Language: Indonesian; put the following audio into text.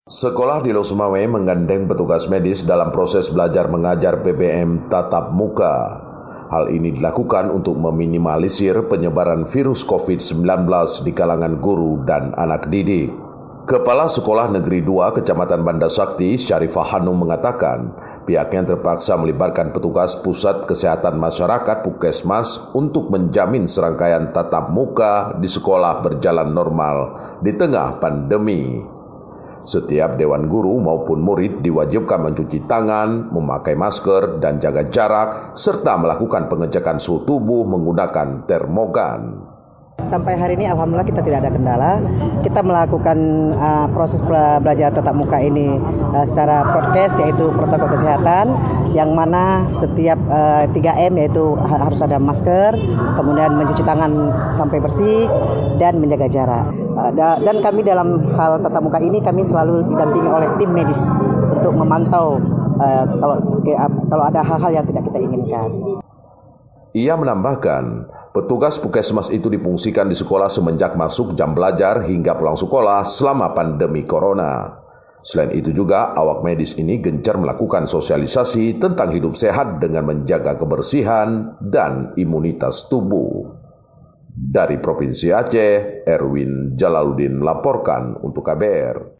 Sekolah di Losmawe menggandeng petugas medis dalam proses belajar mengajar PPM tatap muka. Hal ini dilakukan untuk meminimalisir penyebaran virus COVID-19 di kalangan guru dan anak didik. Kepala Sekolah Negeri 2 Kecamatan Banda Sakti, Syarifah Hanum mengatakan, pihaknya terpaksa melibatkan petugas Pusat Kesehatan Masyarakat Puskesmas untuk menjamin serangkaian tatap muka di sekolah berjalan normal di tengah pandemi. Setiap dewan guru maupun murid diwajibkan mencuci tangan, memakai masker, dan jaga jarak, serta melakukan pengecekan suhu tubuh menggunakan termogan. Sampai hari ini alhamdulillah kita tidak ada kendala. Kita melakukan proses belajar tatap muka ini secara prokes, yaitu protokol kesehatan, yang mana setiap 3M yaitu harus ada masker, kemudian mencuci tangan sampai bersih, dan menjaga jarak. Dan kami dalam hal tatap muka ini kami selalu didampingi oleh tim medis untuk memantau kalau ada hal-hal yang tidak kita inginkan. Ia menambahkan, petugas puskesmas itu difungsikan di sekolah semenjak masuk jam belajar hingga pulang sekolah selama pandemi corona. Selain itu juga, awak medis ini gencar melakukan sosialisasi tentang hidup sehat dengan menjaga kebersihan dan imunitas tubuh. Dari Provinsi Aceh, Erwin Jalaluddin melaporkan untuk KBR.